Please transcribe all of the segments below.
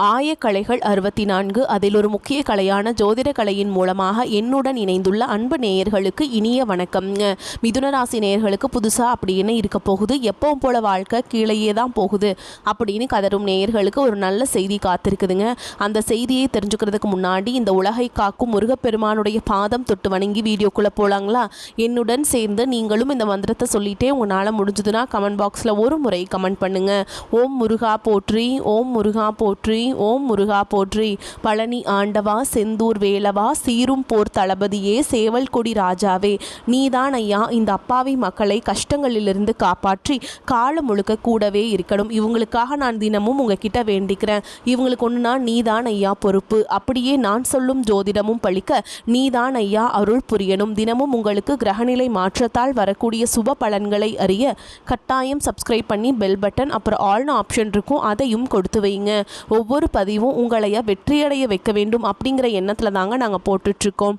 ஆயக்கலைகள் 64 அதில் ஒரு முக்கிய கலையான ஜோதிட கலையின் மூலமாக என்னுடன் இணைந்துள்ள அன்பு நேயர்களுக்கு இனிய வணக்கம்ங்க. மிதுனராசி நேயர்களுக்கு புதுசாக அப்படின்னு இருக்க போகுது, எப்பவும் போல வாழ்க்கை கீழேயே தான் போகுது அப்படின்னு கதரும் நேயர்களுக்கு ஒரு நல்ல செய்தி காத்திருக்குதுங்க. அந்த செய்தியை தெரிஞ்சுக்கிறதுக்கு முன்னாடி இந்த உலகை காக்கும் முருகப்பெருமானுடைய பாதம் தொட்டு வணங்கி வீடியோக்குள்ளே போகலாங்களா? என்னுடன் சேர்ந்து நீங்களும் இந்த மந்திரத்தை சொல்லிட்டே உங்களால் முடிஞ்சதுன்னா கமெண்ட் பாக்ஸில் ஒரு முறை கமெண்ட் பண்ணுங்க. ஓம் முருகா போற்றி, ஓம் முருகா போற்றி, ஓம் முருகா போற்றி. பழனி ஆண்டவா, செந்தூர் வேலவா, சீரும் போர் தளபதியே, சேவல் கொடி ராஜாவே, நீதான் ஐயா இந்த அப்பாவி மக்களை கஷ்டங்களிலிருந்து காப்பாற்றி காலம் முழுக்க கூடவே இருக்கணும். இவங்களுக்காக நான் தினமும் உங்ககிட்ட வேண்டிக்கிறேன். இவங்களுக்கு ஒன்றுனா நீதான் ஐயா பொறுப்பு. அப்படியே நான் சொல்லும் ஜோதிடமும் பழிக்க நீதான் ஐயா அருள் புரியணும். தினமும் உங்களுக்கு கிரகநிலை மாற்றத்தால் வரக்கூடிய சுப பலன்களை அறிய கட்டாயம் சப்ஸ்கிரைப் பண்ணி பெல் பட்டன் அப்புறம் ஆல்னு ஆப்ஷன் இருக்கும், அதையும் கொடுத்து வைங்க. ஒவ்வொரு பதிவும் உங்களைய வெற்றியடைய வைக்க வேண்டும் அப்படிங்கிற எண்ணத்தில் தாங்க நாங்கள் போட்டுட்ருக்கோம்.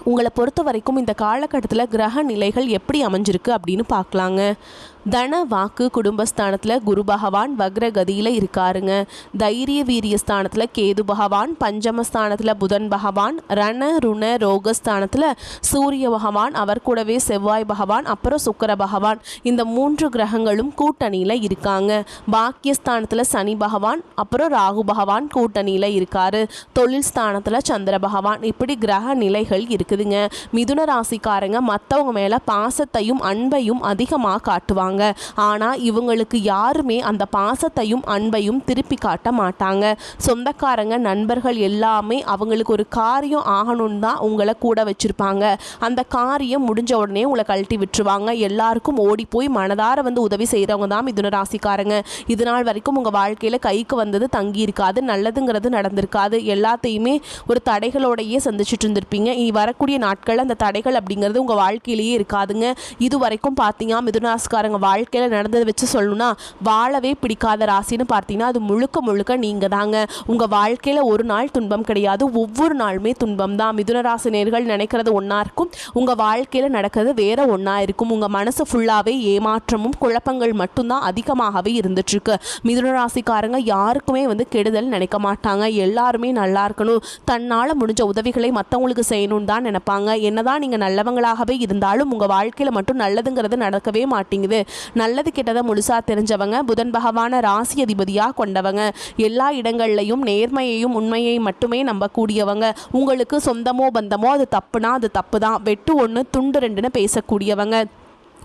உங்களை பொறுத்த வரைக்கும் இந்த காலகட்டத்தில் கிரக நிலைகள் எப்படி அமைஞ்சிருக்கு அப்படின்னு பார்க்கலாங்க. தன வாக்கு குடும்பஸ்தானத்தில் குரு பகவான் வக்ரகதியில் இருக்காருங்க. தைரிய வீரிய ஸ்தானத்தில் கேது பகவான், பஞ்சமஸ்தானத்தில் புதன் பகவான், ரண ருண ரோகஸ்தானத்தில் சூரிய பகவான், அவர் கூடவே செவ்வாய் பகவான், அப்புறம் சுக்கிர பகவான், இந்த 3 கிரகங்களும் கூட்டணியில் இருக்காங்க. பாக்கியஸ்தானத்தில் சனி பகவான், அப்புறம் ராகு பகவான் கூட்டணியில் இருக்காரு. தொழில் ஸ்தானத்தில் சந்திர பகவான். இப்படி கிரக நிலைகள் இருக்குதுங்க. மிதுன ராசிக்காரங்க மற்றவங்க மேலே பாசத்தையும் அன்பையும் அதிகமாக காட்டுவாங்க. ஆனால் இவங்களுக்கு யாருமே அந்த பாசத்தையும் அன்பையும் திருப்பி காட்ட மாட்டாங்க. சொந்தக்காரங்க நண்பர்கள் எல்லாமே அவங்களுக்கு ஒரு காரியம் ஆகணும்னு தான் உங்களை கூட வச்சுருப்பாங்க. அந்த காரியம் முடிஞ்ச உடனே உங்களை கழட்டி விட்டுருவாங்க. எல்லாருக்கும் ஓடி போய் மனதார வந்து உதவி செய்கிறவங்க தான் மிதுன ராசிக்காரங்க. இது நாள் வரைக்கும் உங்கள் வாழ்க்கையில் கைக்கு வந்தது தங்கி இருக்காது, நல்லதுங்கிறது நடந்திருக்காது. எல்லாத்தையுமே ஒரு தடைகளோடையே சந்திச்சுட்டு இருந்திருப்பீங்க. இனி வரக்கூடிய நாட்கள் அந்த தடைகள் அப்படிங்கிறது உங்கள் வாழ்க்கையிலேயே இருக்காதுங்க. இது வரைக்கும் பார்த்தீங்கன்னா மிதுன ராசிக்காரங்க வாழ்க்கையில் நடந்ததை வச்சு சொல்லணும்னா வாழவே பிடிக்காத ராசின்னு பார்த்தீங்கன்னா அது முழுக்க முழுக்க நீங்கள் தாங்க. உங்கள் வாழ்க்கையில் ஒரு நாள் துன்பம் கிடையாது, ஒவ்வொரு நாளுமே துன்பம் தான். மிதுன ராசினியர்கள் நினைக்கிறது ஒன்றா இருக்கும், உங்கள் வாழ்க்கையில் நடக்கிறது வேற ஒன்றா இருக்கும். உங்கள் மனசு ஃபுல்லாகவே ஏமாற்றமும் குழப்பங்கள் மட்டும்தான் அதிகமாகவே இருந்துட்டுருக்கு. மிதுன ராசிக்காரங்க யாருக்குமே வந்து கெடுதல் நினைக்க மாட்டாங்க. எல்லாருமே நல்லா இருக்கணும், தன்னால் முடிஞ்ச உதவிகளை மற்றவங்களுக்கு செய்யணும்னு தான் நினைப்பாங்க. என்னதான் நீங்கள் நல்லவங்களாகவே இருந்தாலும் உங்கள் வாழ்க்கையில் மட்டும் நல்லதுங்கிறது நடக்கவே மாட்டேங்குது. நல்லது கெட்டதை முழுசா தெரிஞ்சவங்க, புதன் பகவான ராசி அதிபதியாக கொண்டவங்க, எல்லா இடங்கள்லையும் நேர்மையையும் உண்மையை மட்டுமே நம்பக்கூடியவங்க. உங்களுக்கு சொந்தமோ பந்தமோ அது தப்புனா அது தப்பு தான், வெட்டு 1 துண்டு 2ன்னு பேசக்கூடியவங்க.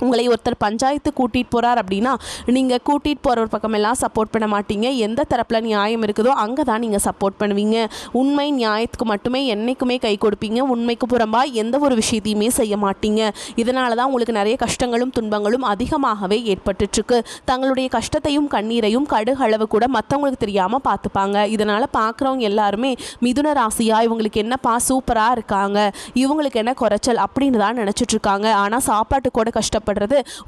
உங்களை ஒருத்தர் பஞ்சாயத்து கூட்டிகிட்டு போகிறார் அப்படின்னா நீங்கள் கூட்டிகிட்டு போகிற ஒரு பக்கமெல்லாம் சப்போர்ட் பண்ண மாட்டீங்க. எந்த தரப்பில் நியாயம் இருக்குதோ அங்கே தான் நீங்கள் சப்போர்ட் பண்ணுவீங்க. உண்மை நியாயத்துக்கு மட்டுமே என்றைக்குமே கை கொடுப்பீங்க. உண்மைக்கு புறம்பாக எந்த ஒரு விஷயத்தையுமே செய்ய மாட்டீங்க. இதனால தான் உங்களுக்கு நிறைய கஷ்டங்களும் துன்பங்களும் அதிகமாகவே ஏற்பட்டுருக்கு. தங்களுடைய கஷ்டத்தையும் கண்ணீரையும் கடுகளவு கூட மற்றவங்களுக்கு தெரியாமல் பார்த்துப்பாங்க. இதனால் பார்க்குறவங்க எல்லாருமே மிதுன ராசியா இவங்களுக்கு என்னப்பா சூப்பராக இருக்காங்க, இவங்களுக்கு என்ன குறைச்சல் அப்படின்னு தான் நினச்சிட்ருக்காங்க. ஆனால் சாப்பாட்டு கூட கஷ்டப்படுறது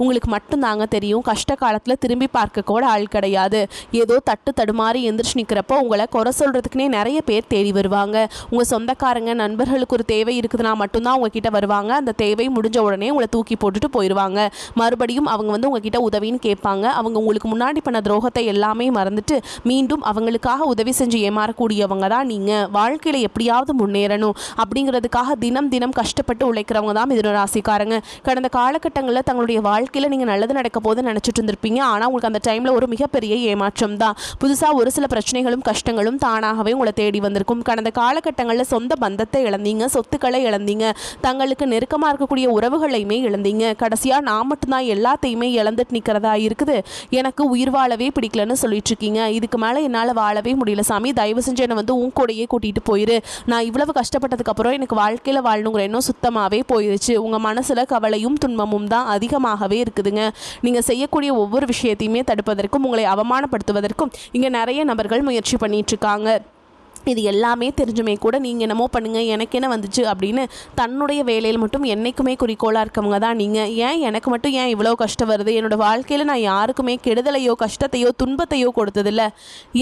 உங்களுக்கு மட்டும்தாங்க தெரியும். கஷ்ட காலத்தில் திரும்பி பார்க்க கூட ஆள் கிடையாது. ஏதோ தட்டு தடுமாறி எந்திரிச்சு நிற்கிறப்போ உங்களை குறை சொல்கிறதுக்குனே நிறைய பேர் தேடி வருவாங்க. உங்கள் சொந்தக்காரங்க நண்பர்களுக்கு ஒரு தேவை இருக்குதுன்னா மட்டும்தான் உங்ககிட்ட வருவாங்க. அந்த தேவை முடிஞ்ச உடனே உங்களை தூக்கி போட்டுட்டு போயிடுவாங்க. மறுபடியும் அவங்க வந்து உங்ககிட்ட உதவின்னு கேட்பாங்க. அவங்க உங்களுக்கு முன்னாடி பண்ண துரோகத்தை எல்லாமே மறந்துட்டு மீண்டும் அவங்களுக்காக உதவி செஞ்சு ஏமாறக்கூடியவங்க தான் நீங்கள். வாழ்க்கையில் எப்படியாவது முன்னேறணும் அப்படிங்கிறதுக்காக தினம் தினம் கஷ்டப்பட்டு உழைக்கிறவங்க தான் மிதுன ராசிக்காரங்க. கடந்த காலகட்டங்களில் தங்களுடைய வாழ்க்கையில் நீங்கள் நல்லது நடக்க போது நினச்சிட்டு இருந்திருப்பீங்க. ஆனால் உங்களுக்கு அந்த டைமில் ஒரு மிகப்பெரிய ஏமாற்றம் தான். புதுசாக ஒரு சில பிரச்சனைகளும் கஷ்டங்களும் தானாகவே உங்களை தேடி வந்திருக்கும். கடந்த காலகட்டங்களில் சொந்த பந்தத்தை இழந்தீங்க, சொத்துக்களை இழந்தீங்க, தங்களுக்கு நெருக்கமாக இருக்கக்கூடிய உறவுகளையுமே இழந்தீங்க. கடைசியாக நான் மட்டும்தான் எல்லாத்தையுமே இழந்துட்டு நிற்கிறதா இருக்குது, எனக்கு உயிர் வாழவே பிடிக்கலன்னு சொல்லிட்டு இருக்கீங்க. இதுக்கு மேலே என்னால் வாழவே முடியல சாமி, தயவு செஞ்சு என்னை வந்து உன் கூடையே கூட்டிகிட்டு போயிரு. நான் இவ்வளவு கஷ்டப்பட்டதுக்கப்புறம் எனக்கு வாழ்க்கையில் வாழணுங்கிற எண்ணம் சுத்தமாகவே போயிடுச்சு. உங்கள் மனசில் கவலையும் துன்பமும் தான் அதிகமாகவே இருக்குதுங்க. நீங்கள் செய்யக்கூடிய ஒவ்வொரு விஷயத்தையுமே தடுப்பதற்கும் உங்களை அவமானப்படுத்துவதற்கும் இங்கே நிறைய நபர்கள் முயற்சி பண்ணிட்டு இருக்காங்க. இது எல்லாமே தெரிஞ்சுமே கூட நீங்கள் என்னமோ பண்ணுங்கள் எனக்கு என்ன வந்துச்சு அப்படின்னு தன்னுடைய வேலையில் மட்டும் என்றைக்குமே குறிக்கோளாக இருக்கவங்க தான் நீங்கள். ஏன் எனக்கு மட்டும் ஏன் இவ்வளோ கஷ்டம் வருது, என்னோடய வாழ்க்கையில் நான் யாருக்குமே கெடுதலையோ கஷ்டத்தையோ துன்பத்தையோ கொடுத்ததில்ல,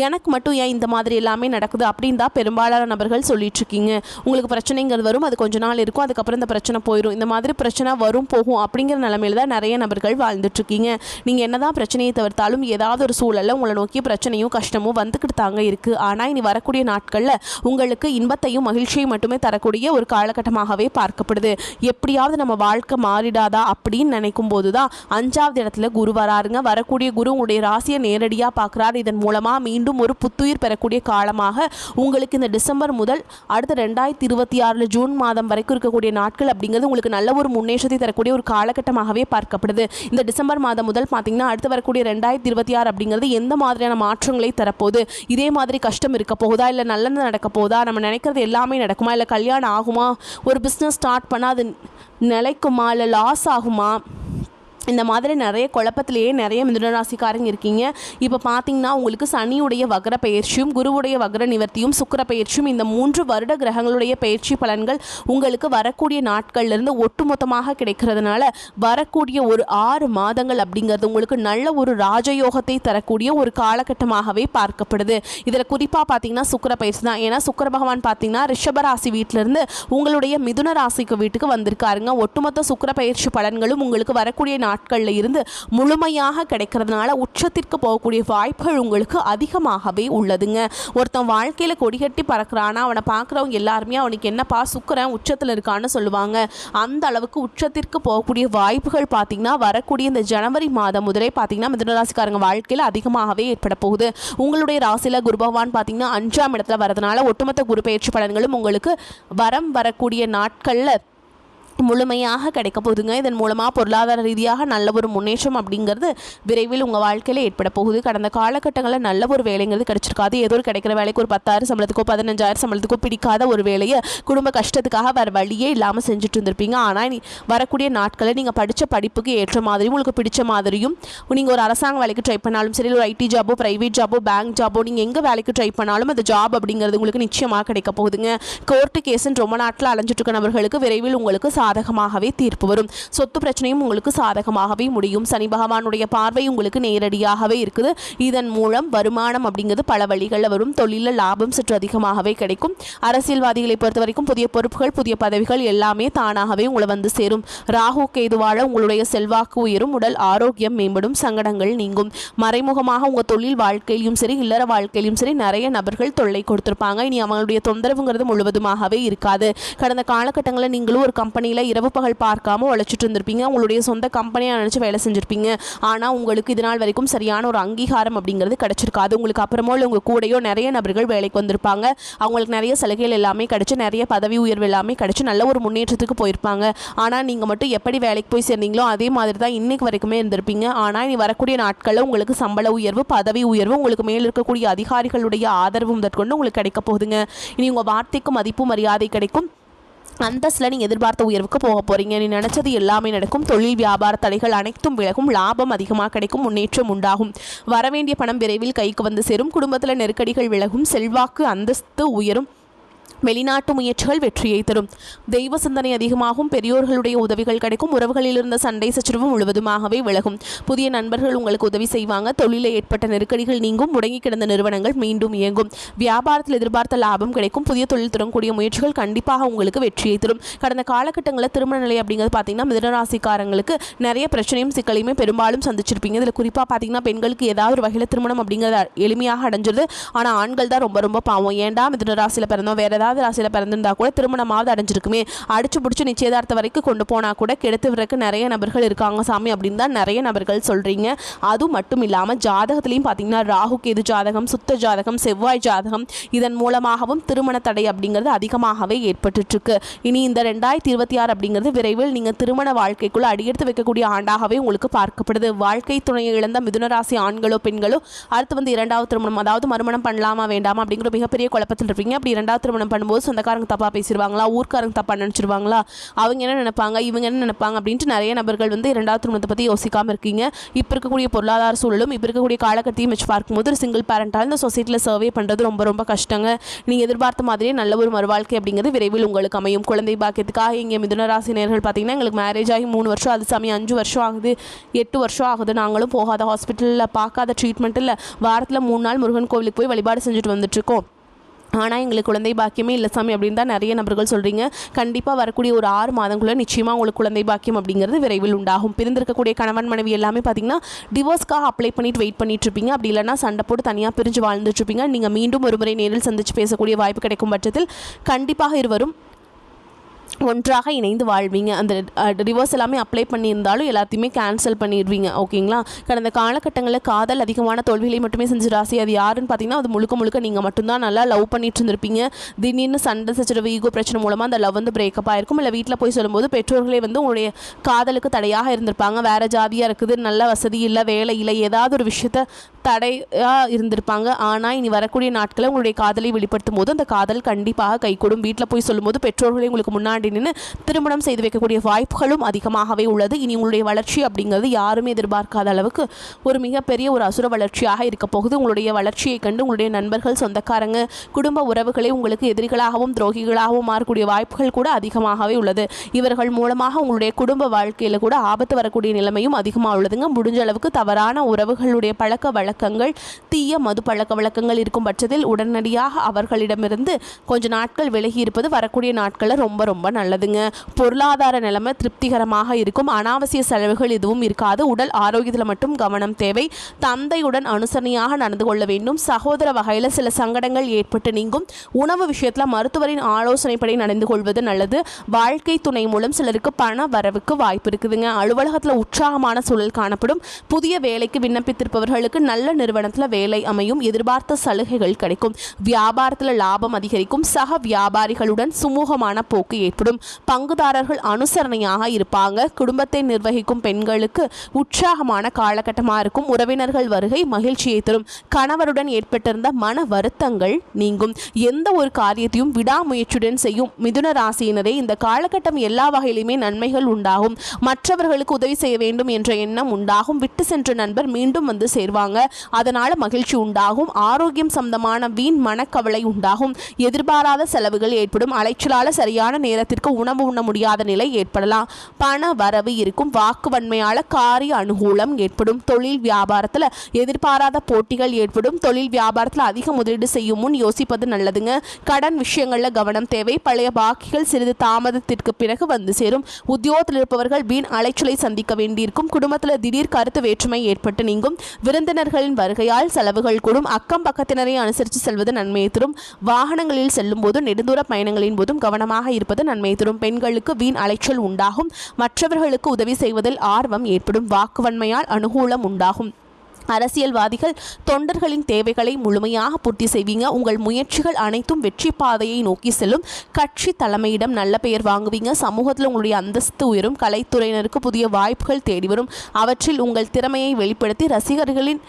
எனக்கு மட்டும் ஏன் இந்த மாதிரி எல்லாமே நடக்குது அப்படின்னு தான் பெரும்பாலான நபர்கள் சொல்லிகிட்ருக்கீங்க. உங்களுக்கு பிரச்சனைங்கிறது வரும், அது கொஞ்ச நாள் இருக்கும், அதுக்கப்புறம் இந்த பிரச்சனை போயிடும். இந்த மாதிரி பிரச்சனை வரும் போகும் அப்படிங்கிற நிலமையில தான் நிறைய நபர்கள் வாழ்ந்துட்டுருக்கீங்க. நீங்கள் என்ன தான் பிரச்சனையை தவிர்த்தாலும் ஏதாவது ஒரு சூழலில் உங்களை நோக்கி பிரச்சனையும் கஷ்டமும் வந்துக்கிட்டு தாங்க இருக்குது. ஆனால் இனி வரக்கூடிய நாட்களில் உங்களுக்கு இன்பத்தையும் மகிழ்ச்சியையும் மட்டுமே தரக்கூடிய ஒரு காலகட்டமாகவே பார்க்கப்படுது. எப்படியாவது நம்ம வாழ்க்கை மாறிடாதா அப்படின்னு நினைக்கும் போது தான் 5வது இடத்துல குரு வராருங்க. வரக்கூடிய குரு உங்களுடைய ராசியை நேரடியாக பார்க்குறாரு. இதன் மூலமாக மீண்டும் ஒரு புத்துயிர் பெறக்கூடிய காலமாக உங்களுக்கு இந்த டிசம்பர் முதல் அடுத்த 2026 ஜூன் மாதம் வரைக்கும் இருக்கக்கூடிய நாட்கள் அப்படிங்கிறது உங்களுக்கு நல்ல ஒரு முன்னேற்றத்தை தரக்கூடிய ஒரு காலகட்டமாகவே பார்க்கப்படுது. இந்த டிசம்பர் மாதம் முதல் பார்த்தீங்கன்னா அடுத்து வரக்கூடிய 2026 அப்படிங்கிறது எந்த மாதிரியான மாற்றங்களை தரப்போகுது, இதே மாதிரி கஷ்டம் இருக்க போகுதா, இல்லை நல்லது நடக்க போதா, நம்ம நினைக்கிறது எல்லாமே நடக்குமா, இல்லை கல்யாணம் ஆகுமா, ஒரு பிஸ்னஸ் ஸ்டார்ட் பண்ணால் அது நிலைக்குமா, இல்லை லாஸ் ஆகுமா, இந்த மாதிரி நிறைய குழப்பத்திலேயே நிறைய மிதுனராசிக்காரங்க இருக்கீங்க. இப்போ பார்த்தீங்கன்னா உங்களுக்கு சனியுடைய வக்ர பயிற்சியும் குருவுடைய வக்ர நிவர்த்தியும் சுக்கிர பயிற்சியும் இந்த 3 வருட கிரகங்களுடைய பயிற்சி பலன்கள் உங்களுக்கு வரக்கூடிய நாட்கள்லேருந்து ஒட்டுமொத்தமாக கிடைக்கிறதுனால வரக்கூடிய ஒரு 6 மாதங்கள் அப்படிங்கிறது உங்களுக்கு நல்ல ஒரு ராஜயோகத்தை தரக்கூடிய ஒரு காலகட்டமாகவே பார்க்கப்படுது. இதில் குறிப்பாக பார்த்தீங்கன்னா சுக்கிர பயிற்சி தான். ஏன்னா சுக்கிர பகவான் பார்த்தீங்கன்னா ரிஷபராசி வீட்டிலேருந்து உங்களுடைய மிதுன ராசிக்கு வீட்டுக்கு வந்திருக்காருங்க. ஒட்டுமொத்த சுக்கிர பயிற்சி பலன்களும் உங்களுக்கு வரக்கூடிய நாட்களில் இருந்து முழுமையாக கிடைக்கிறதுனால உச்சத்திற்கு போகக்கூடிய வாய்ப்புகள் உங்களுக்கு அதிகமாகவே உள்ளதுங்க. ஒருத்தன் வாழ்க்கையில் கொடிகட்டி பறக்கிறானா அவனை பார்க்குறவங்க எல்லாருமே அவனுக்கு என்னப்பா சுக்கிரன் உச்சத்தில் இருக்கான்னு சொல்லுவாங்க. அந்த அளவுக்கு உச்சத்திற்கு போகக்கூடிய வாய்ப்புகள் பார்த்திங்கன்னா வரக்கூடிய இந்த ஜனவரி மாதம் முதலே பார்த்திங்கன்னா மிதுனராசிக்காரங்க வாழ்க்கையில் அதிகமாகவே ஏற்பட போகுது. உங்களுடைய ராசியில் குரு பகவான் பார்த்திங்கன்னா 5ஆம் இடத்துல வரதுனால ஒட்டுமொத்த குரு பயிற்சி பலன்களும் உங்களுக்கு வரக்கூடிய நாட்களில் முழுமையாக கிடைக்க போகுதுங்க. இதன் மூலமாக பொருளாதார ரீதியாக நல்ல ஒரு முன்னேற்றம் அப்படிங்கிறது விரைவில் உங்கள் வாழ்க்கையில் ஏற்பட போகுது. கடந்த காலகட்டங்களில் நல்ல ஒரு வேலைங்கிறது கிடைச்சிருக்காது. ஏதோ ஒரு கிடைக்கிற வேலைக்கு ஒரு 10,000 சம்பளத்துக்கோ 15,000 சம்பளத்துக்கோ பிடிக்காத ஒரு வேலையை குடும்ப கஷ்டத்துக்காக வேறு வழியே இல்லாமல் செஞ்சுட்டு இருந்திருப்பீங்க. ஆனால் வரக்கூடிய நாட்களில் நீங்கள் படித்த படிப்புக்கு ஏற்ற மாதிரியும் உங்களுக்கு பிடிச்ச மாதிரியும் நீங்கள் ஒரு அரசாங்க வேலைக்கு ட்ரை பண்ணாலும் சரி, ஒரு ஐடி ஜாபோ ப்ரைவேட் ஜாபோ பேங்க் ஜாபோ நீங்கள் எங்கே வேலைக்கு ட்ரை பண்ணாலும் அந்த ஜாப் அப்படிங்கிறது உங்களுக்கு நிச்சயமாக கிடைக்க போகுதுங்க. கோர்ட்டு கேஸுன்னு ரொம்ப நாட்டில் அலைஞ்சிட்டு இருக்க நபர்களுக்கு விரைவில் உங்களுக்கு சாதகமாகவே தீர்ப்பு வரும். சொத்து பிரச்சனையும் உங்களுக்கு சாதகமாகவே முடியும். சனி பகவானுடைய பார்வை உங்களுக்கு நேரடியாகவே இருக்குது. இதன் மூலம் வருமானம் அப்படிங்கிறது பல வழிகளில் வரும். தொழிலில் லாபம் சற்று அதிகமாகவே கிடைக்கும். அரசியல்வாதிகளை பொறுத்த வரைக்கும் புதிய பொறுப்புகள் புதிய பதவிகள் எல்லாமே தானாகவே உங்களை வந்து சேரும். ராகு கேதுவாழ உங்களுடைய செல்வாக்கு உயரும். உடல் ஆரோக்கியம் மேம்படும். சங்கடங்கள் நீங்கும். மறைமுகமாக உங்கள் தொழில் வாழ்க்கையிலும் சரி இல்லற வாழ்க்கையிலும் சரி நிறைய நபர்கள் தொல்லை கொடுத்திருப்பாங்க. இனி அவங்களுடைய தொந்தரவுங்கிறது முழுவதுமாகவே இருக்காது. கடந்த காலகட்டங்களில் நீங்களும் ஒரு கம்பெனியில் இரவு பகல் பார்க்காம உழைச்சிட்டு இருந்திருப்பீங்க. உங்களுடைய சொந்த கம்பெனியாக நினச்சி வேலை செஞ்சுருப்பீங்க. ஆனால் உங்களுக்கு இது நாள் வரைக்கும் சரியான ஒரு அங்கீகாரம் அப்படிங்கிறது கிடச்சிருக்காது. உங்களுக்கு அப்புறமோ இல்லை உங்கள் கூடையோ நிறைய நபர்கள் வேலைக்கு வந்திருப்பாங்க. அவங்களுக்கு நிறைய சலுகைகள் எல்லாமே கிடச்சி நிறைய பதவி உயர்வு எல்லாமே கிடச்சி நல்ல ஒரு முன்னேற்றத்துக்கு போயிருப்பாங்க. ஆனால் நீங்கள் மட்டும் எப்படி வேலைக்கு போய் சேர்ந்தீங்களோ அதே மாதிரி தான் இன்றைக்கு வரைக்குமே இருந்திருப்பீங்க. ஆனால் இனி வரக்கூடிய நாட்களில் உங்களுக்கு சம்பள உயர்வு பதவி உயர்வு உங்களுக்கு மேல் இருக்கக்கூடிய அதிகாரிகளுடைய ஆதரவு முதற்கொண்டு உங்களுக்கு கிடைக்க போகுதுங்க. இனி உங்கள் வார்த்தைக்கு மதிப்பு மரியாதை கிடைக்கும். அந்தஸ்தில் நீங்கள் எதிர்பார்த்த உயர்வுக்கு போக போகிறீங்க. நீ நினச்சது எல்லாமே நடக்கும். தொழில் வியாபார தடைகள் அனைத்தும் விலகும். லாபம் அதிகமாக கிடைக்கும். முன்னேற்றம் உண்டாகும். வரவேண்டிய பணம் விரைவில் கைக்கு வந்து சேரும். குடும்பத்தில் நெருக்கடிகள் விலகும். செல்வாக்கு அந்தஸ்து உயரும். வெளிநாட்டு முயற்சிகள் வெற்றியை தரும். தெய்வ சிந்தனை அதிகமாகும். பெரியோர்களுடைய உதவிகள் கிடைக்கும். உறவுகளில் இருந்த சண்டை சச்சரவு முழுவதுமாகவே விலகும். புதிய நண்பர்கள் உங்களுக்கு உதவி செய்வாங்க. தொழிலில் ஏற்பட்ட நெருக்கடிகள் நீங்கும். முடங்கி கிடந்த நிறுவனங்கள் மீண்டும் இயங்கும். வியாபாரத்தில் எதிர்பார்த்த லாபம் கிடைக்கும். புதிய தொழில் தொடங்கக்கூடிய முயற்சிகள் கண்டிப்பாக உங்களுக்கு வெற்றியை தரும். கடந்த காலகட்டங்களில் திருமண நிலை அப்படிங்கிறது பார்த்தீங்கன்னா மிதுனராசிக்காரங்களுக்கு நிறைய பிரச்சனையும் சிக்கலையுமே பெரும்பாலும் சந்திச்சிருப்பீங்க. இதில் குறிப்பாக பார்த்தீங்கன்னா பெண்களுக்கு ஏதாவது ஒரு வகையில் திருமணம் அப்படிங்கிறது எளிமையாக அடைஞ்சிருது. ஆனால் ஆண்கள் தான் ரொம்ப ரொம்ப பாவம். ஏண்டா மிதுனராசியில் பிறந்தோம் வேறு ஏதாவது ராசியில் பிறந்திருந்தா கூட திருமணமாவது அடைஞ்சிருக்குமே, அடிச்சு பிடிச்சி நிச்சயதார்த்தம் வரைக்கும் கொண்டு போனால் கூட கெடுத்து விறக்கு நிறைய நபர்கள் இருக்காங்க சாமி அப்படின்னு தான் நிறைய நபர்கள் சொல்கிறீங்க. அது மட்டும் இல்லாமல் ஜாதகத்திலையும் பார்த்தீங்கன்னா ராகு கேது ஜாதகம் சுத்த ஜாதகம் செவ்வாய் ஜாதகம் இதன் மூலமாகவும் திருமண தடை அப்படிங்கிறது அதிகமாகவே ஏற்பட்டுருக்கு. இனி இந்த 2026 அப்படிங்கிறது விரைவில் நீங்கள் திருமண வாழ்க்கைக்குள்ளே அடியெடுத்து வைக்கக்கூடிய ஆண்டாகவே உங்களுக்கு பார்க்கப்படுது. வாழ்க்கை துணையை இழந்த மிதுனராசி ஆண்களோ பெண்களோ அடுத்து வந்து 2வது திருமணம் அதாவது மறுமணம் பண்ணலாமா வேண்டாமா அப்படிங்கிற மிகப்பெரிய குழப்பத்தில் இருப்பீங்க. அப்படி 2வது திருமணம் பண்ணும்போது சொந்தக்காரங்க தப்பாக பேசிடுவாங்களா, ஊர்க்காரங்க தப்பாக நினச்சிருவாங்களா, அவங்க என்ன நினைப்பாங்க, இவங்க என்ன நினைப்பாங்க அப்படின்ட்டு நிறைய நபர்கள் வந்து இரண்டாவது திருமணத்தை பற்றி யோசிக்காமல் இருக்கீங்க. இப்போ இருக்கக்கூடிய பொருளாதார சூழலும் இப்போ இருக்கக்கூடிய காலகட்டத்தையும் வச்சு பார்க்கும்போது ஒரு சிங்கிள் பேரண்டால் இந்த சொசைட்டியில் சர்வே பண்ணுறது ரொம்ப ரொம்ப கஷ்டங்க. நீங்கள் எதிர்பார்த்த மாதிரியே நல்ல ஒரு மறுவாழ்க்கை அப்படிங்கிறது விரைவில் உங்களுக்கு அமையும். குழந்தை பாக்கியத்துக்காக இங்கே மிதுன ராசி நேயர்கள் பார்த்தீங்கன்னா எங்களுக்கு மேரேஜ் ஆகி 3 வருஷம், அது சமயம் 5 வருஷம் ஆகுது, 8 வருஷம் ஆகுது, நாங்களும் போகாத ஹாஸ்பிட்டலில் பார்க்காத ட்ரீட்மெண்ட் இல்லை, வாரத்தில் 3 நாள் முருகன் கோவிலுக்கு போய் வழிபாடு செஞ்சுட்டு வந்துட்டுருக்கோம், ஆனால் எங்களுக்கு குழந்தை பாக்கியமே இல்லை சாமி அப்படின்னு தான் நிறைய நபர்கள் சொல்கிறீங்க. கண்டிப்பாக வரக்கூடிய ஒரு 6 மாதங்களுக்குள்ளே நிச்சயமாக உங்களுக்கு குழந்தை பாக்கியம் அப்படிங்கிறது விரைவில் உண்டாகும். பிரிந்திருக்கக்கூடிய கணவன் மனைவி எல்லாமே பார்த்தீங்கன்னா டிவோர்ஸ்க்காக அப்ளை பண்ணிட்டு வெயிட் பண்ணிட்டு இருப்பீங்க. அப்படி இல்லைனா சண்டை போட்டு தனியாக பிரிஞ்சு வாழ்ந்துட்டு இருப்பீங்க. நீங்கள் மீண்டும் ஒரு முறை நேரில் சந்தித்து பேசக்கூடிய வாய்ப்பு கிடைக்கும் பட்சத்தில் கண்டிப்பாக இருவரும் ஒன்றாக இணைந்து வாழ்வீங்க. அந்த டிவோர்ஸ் எல்லாமே அப்ளை பண்ணியிருந்தாலும் எல்லாத்தையுமே கேன்சல் பண்ணிடுவீங்க. ஓகேங்களா? கடந்த காலகட்டங்களில் காதல் அதிகமான தோல்விகளை மட்டுமே செஞ்ச ராசி அது யாருன்னு பார்த்தீங்கன்னா அது முழுக்க முழுக்க நீங்கள் மட்டும்தான் நல்லா லவ் பண்ணிட்டு இருந்திருப்பீங்க. திடீர்னு சண்டை சச்சரவு ஈகோ பிரச்சனை மூலமாக அந்த லவ் வந்து பிரேக்கப் ஆகிருக்கும். இல்லை வீட்டில் போய் சொல்லும்போது பெற்றோர்களே வந்து உங்களுடைய காதலுக்கு தடையாக இருந்திருப்பாங்க. வேறு ஜாதியாக இருக்குது, நல்ல வசதி இல்லை, வேலை இல்லை, ஏதாவது ஒரு விஷயத்த தடையாக இருந்திருப்பாங்க. ஆனால் இனி வரக்கூடிய நாட்களில் உங்களுடைய காதலை வெளிப்படுத்தும் போது அந்த காதல் கண்டிப்பாக கைகூடும். வீட்டில் போய் சொல்லும்போது பெற்றோர்களே உங்களுக்கு முன்னாடி நின்று திருமணம் செய்து வைக்கக்கூடிய வாய்ப்புகளும் அதிகமாகவே உள்ளது. இனி உங்களுடைய வளர்ச்சி அப்படிங்கிறது யாருமே எதிர்பார்க்காத அளவுக்கு ஒரு மிகப்பெரிய ஒரு அசுர வளர்ச்சியாக இருக்க போகுது. உங்களுடைய வளர்ச்சியை கண்டு உங்களுடைய நண்பர்கள், சொந்தக்காரங்க, குடும்ப உறவுகளை உங்களுக்கு எதிரிகளாகவும் துரோகிகளாகவும் மாறக்கூடிய வாய்ப்புகள் கூட அதிகமாகவே உள்ளது. இவர்கள் மூலமாக உங்களுடைய குடும்ப வாழ்க்கையில் கூட ஆபத்து வரக்கூடிய நிலைமையும் அதிகமாக உள்ளதுங்க. முடிஞ்ச அளவுக்கு தவறான உறவுகளுடைய பழக்க வழக்கங்கள், தீய மது பழக்க வழக்கங்கள் இருக்கும் பட்சத்தில் உடனடியாக அவர்களிடமிருந்து கொஞ்ச நாட்கள் விலகி இருப்பது வரக்கூடிய நாட்களில் ரொம்ப ரொம்ப நல்லதுங்க. பொருளாதார நிலைமை திருப்திகரமாக இருக்கும். அனாவசிய செலவுகள் எதுவும் இருக்காது. உடல் ஆரோக்கியத்தில் மட்டும் கவனம் தேவை. தந்தையுடன் அனுசரணையாக நடந்து கொள்ள வேண்டும். சகோதர வகையில் சில சங்கடங்கள் ஏற்பட்டு நீங்கும். உணவு விஷயத்தில் மருத்துவரின் ஆலோசனைப்படி நடந்து கொள்வது நல்லது. வாழ்க்கை துணை மூலம் சிலருக்கு பண வரவுக்கு வாய்ப்பு இருக்குதுங்க. அலுவலகத்தில் உற்சாகமான சூழல் காணப்படும். புதிய வேலைக்கு விண்ணப்பித்திருப்பவர்களுக்கு நல்ல நிறுவனத்தில் வேலை அமையும். எதிர்பார்த்த சலுகைகள் கிடைக்கும். வியாபாரத்தில் லாபம் அதிகரிக்கும். சக வியாபாரிகளுடன் சுமூகமான போக்கு ஏற்படும். பங்குதாரர்கள் அனுசரணையாக இருப்பாங்க. குடும்பத்தை நிர்வகிக்கும் பெண்களுக்கு உற்சாகமான காலகட்டமாக இருக்கும். உறவினர்கள் வருகை மகிழ்ச்சியை தரும். கணவருடன் ஏற்பட்டிருந்த மன வருத்தங்கள் நீங்கும். எந்த ஒரு காரியத்தையும் விடாமுயற்சியுடன் செய்யும் மிதுன ராசியினரே இந்த காலகட்டம் எல்லா வகையிலுமே நன்மைகள் உண்டாகும். மற்றவர்களுக்கு உதவி செய்ய வேண்டும் என்ற எண்ணம் உண்டாகும். விட்டு சென்ற நண்பர் மீண்டும் வந்து சேர்வாங்க. அதனால மகிழ்ச்சி உண்டாகும். ஆரோக்கியம் சம்பந்தமான வீண் மனக்கவலை உண்டாகும். எதிர்பாராத செலவுகள் ஏற்படும். அலைச்சலால சரியான நேரத்திற்கு உணவு உண்ண முடியாத நிலை ஏற்படலாம். பண வரவு இருக்கும். வாக்கு வன்மையால காரிய அனுகூலம் ஏற்படும். தொழில் வியாபாரத்தில் எதிர்பாராத போட்டிகள் ஏற்படும். தொழில் வியாபாரத்தில் அதிக முதலீடு செய்யும் முன் யோசிப்பது நல்லதுங்க. கடன் விஷயங்களில் கவனம் தேவை. பழைய பாக்கிகள் சிறிது தாமதத்திற்கு பிறகு வந்து சேரும். உத்தியோகத்தில் இருப்பவர்கள் வீண் அலைச்சலை சந்திக்க வேண்டியிருக்கும். குடும்பத்தில் திடீர் கருத்து வேற்றுமை ஏற்பட்டு நீங்கும். விருந்தினர்களின் வருகையால் செலவுகள் கூடும். அக்கம் பக்கத்தினரை அனுசரித்து செல்வது நன்மையை தரும். வாகனங்களில் செல்லும் போது நெடுந்தூர பயணங்களின் போதும் கவனமாக இருப்பது நன்மை தரும். பெண்களுக்கு வீண் அலைச்சல் உண்டாகும். மற்றவர்களுக்கு உதவி செய்வதில் ஆர்வம் ஏற்படும். வாக்குவன்மையால் அனுகூலம் உண்டாகும். அரசியல்வாதிகள் தொண்டர்களின் தேவைகளை முழுமையாக பூர்த்தி செய்வீங்க. உங்கள் முயற்சிகள் அனைத்தும் வெற்றி பாதையை நோக்கி செல்லும். கட்சி தலைமையிடம் நல்ல பெயர் வாங்குவீங்க. சமூகத்தில் உங்களுடைய அந்தஸ்து உயரும். கலைத்துறையினருக்கு புதிய வாய்ப்புகள் தேடி வரும். அவற்றில் உங்கள் திறமையை வெளிப்படுத்தி ரசிகர்களின்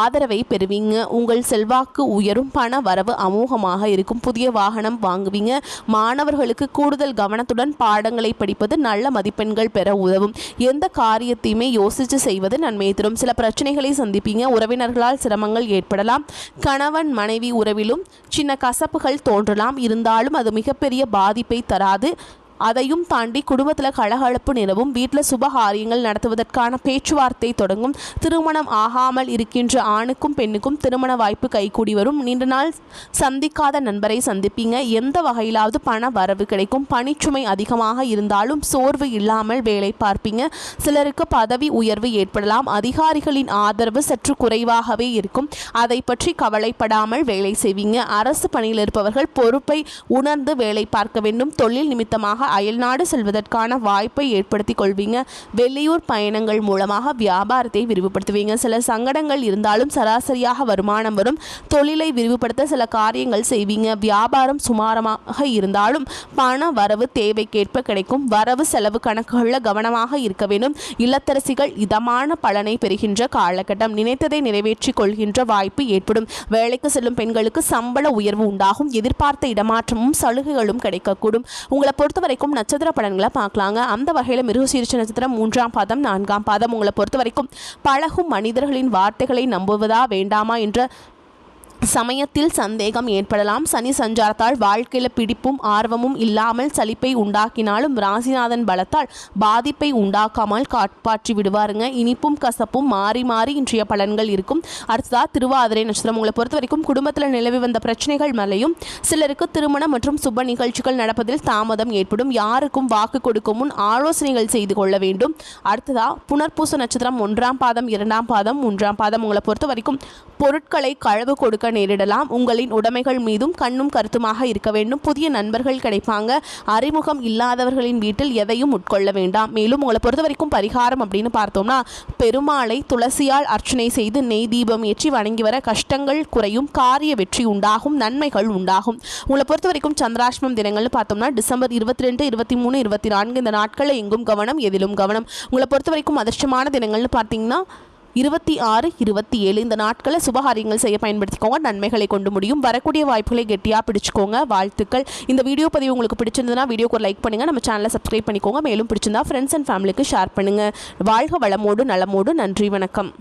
ஆதரவை பெறுவீங்க. உங்கள் செல்வாக்கு உயரும். பண வரவு அமோகமாக இருக்கும். புதிய வாகனம் வாங்குவீங்க. மாணவர்களுக்கு கூடுதல் கவனத்துடன் பாடங்களை படிப்பது நல்ல மதிப்பெண்கள் பெற உதவும். எந்த காரியத்தையுமே யோசித்து செய்வது நன்மை தரும். சில பிரச்சனைகளை சந்திப்பீங்க. உறவினர்களால் சிரமங்கள் ஏற்படலாம். கணவன் மனைவி உறவிலும் சின்ன கசப்புகள் தோன்றலாம். இருந்தாலும் அது மிகப்பெரிய பாதிப்பை தராது. அதையும் தாண்டி குடும்பத்தில் கலகலப்பு நிலவும். வீட்டில் சுபகாரியங்கள் நடத்துவதற்கான பேச்சுவார்த்தை தொடங்கும். திருமணம் ஆகாமல் இருக்கின்ற ஆணுக்கும் பெண்ணுக்கும் திருமண வாய்ப்பு கைகூடி வரும். நீண்ட நாள் சந்திக்காத நண்பரை சந்திப்பீங்க. எந்த வகையிலாவது பண வரவு கிடைக்கும். பணிச்சுமை அதிகமாக இருந்தாலும் சோர்வு இல்லாமல் வேலை பார்ப்பீங்க. சிலருக்கு பதவி உயர்வு ஏற்படலாம். அதிகாரிகளின் ஆதரவு சற்று குறைவாகவே இருக்கும். அதை பற்றி கவலைப்படாமல் வேலை செய்வீங்க. அரசு பணியில் இருப்பவர்கள் பொறுப்பை உணர்ந்து வேலை பார்க்க வேண்டும். தொழில் நிமித்தமாக அயல்நாடு செல்வதற்கான வாய்ப்பை ஏற்படுத்தி கொள்வீங்க. வெளியூர் பயணங்கள் மூலமாக வியாபாரத்தை விரிவுபடுத்துவீங்க. சில சங்கடங்கள் இருந்தாலும் சராசரியாக வருமானம் வரும். தொழிலை விரிவுபடுத்த சில காரியங்கள் செய்வீங்க. வியாபாரம் சுமாரமாக இருந்தாலும் பண வரவு தேவைக்கேற்ப கிடைக்கும். வரவு செலவு கணக்குகளில் கவனமாக இருக்க வேண்டும். இல்லத்தரசிகள் இதமான பலனை பெறுகின்ற காலகட்டம். நினைத்ததை நிறைவேற்றிக் கொள்கின்ற வாய்ப்பு ஏற்படும். வேலைக்கு செல்லும் பெண்களுக்கு சம்பள உயர்வு உண்டாகும். எதிர்பார்த்த இடமாற்றமும் சலுகைகளும் கிடைக்கக்கூடும். உங்களை பொறுத்த வரைக்கும் நட்சத்திர பலன்களை பார்க்கலாங்க. அந்த வகையில் மிருகசீரிஷ நட்சத்திரம் 3ஆம் பாதம் 4ஆம் பாதம். உங்களை பொறுத்த வரைக்கும் பழகும் மனிதர்களின் வார்த்தைகளை நம்புவதா வேண்டாமா என்ற சமயத்தில் சந்தேகம் ஏற்படலாம். சனி சஞ்சாரத்தால் வாழ்க்கையில் பிடிப்பும் ஆர்வமும் இல்லாமல் சலிப்பை உண்டாக்கினாலும் ராசிநாதன் பலத்தால் பாதிப்பை உண்டாக்காமல் காப்பாற்றி விடுவாருங்க. இனிப்பும் கசப்பும் மாறி மாறி இன்றைய பலன்கள் இருக்கும். அடுத்ததா திருவாதிரை நட்சத்திரம். உங்களை பொறுத்த வரைக்கும் குடும்பத்தில் நிலவி வந்த பிரச்சனைகள் மேலேயும் சிலருக்கு திருமணம் மற்றும் சுப நிகழ்ச்சிகள் நடப்பதில் தாமதம் ஏற்படும். யாருக்கும் வாக்கு கொடுக்கும் முன் ஆலோசனைகள் செய்து கொள்ள வேண்டும். அடுத்ததா புனர்பூச நட்சத்திரம் 1ஆம் பாதம் 2ஆம் பாதம் 3ஆம் பாதம். உங்களை பொறுத்த வரைக்கும் பொருட்களை களவு கொடுக்க நேரிடலாம். உங்களின் உடைமைகள் மீதும் கண்ணும் கருத்துமாக இருக்க வேண்டும். புதிய நண்பர்கள் கிடைப்பாங்க. அறிமுகம் இல்லாதவர்களின் வீட்டில் எதையும் உட்கொள்ள வேண்டாம். மேலும் உங்களை பொறுத்த வரைக்கும் பரிகாரம் அப்படின்னு பார்த்தோம்னா பெருமாளை துளசியால் அர்ச்சனை செய்து நெய் தீபம் ஏற்றி வணங்கி வர கஷ்டங்கள் குறையும். காரிய வெற்றி உண்டாகும். நன்மைகள் உண்டாகும். உங்களை பொறுத்த வரைக்கும் சந்திராஷ்டமம் தினங்கள்னு பார்த்தோம்னா டிசம்பர் 22, 23, 24 இந்த நாட்களில் எங்கும் கவனம், எதிலும் கவனம். உங்களை பொறுத்த வரைக்கும் அதிர்ஷ்டமான தினங்கள்னு பார்த்தீங்கன்னா 26, 27 இந்த நாட்களை சுபகாரியங்கள் செய்ய பயன்படுத்திக்கோங்க. நன்மைகளை கொண்டு முடியும். வரக்கூடிய வாய்ப்புகளை கெட்டியாக பிடிச்சிக்கோங்க. வாழ்த்துக்கள். இந்த வீடியோ பதிவு உங்களுக்கு பிடிச்சிருந்ததுன்னா வீடியோக்கு ஒரு லைக் பண்ணுங்கள். நம்ம சேனலை சப்ஸ்கிரைப் பண்ணிக்கோங்க. மேலும் பிடிச்சிருந்தா ஃப்ரெண்ட்ஸ் அண்ட் ஃபேமிலிக்கு ஷேர் பண்ணுங்கள். வாழ்க வளமோடு நலமோடு. நன்றி, வணக்கம்.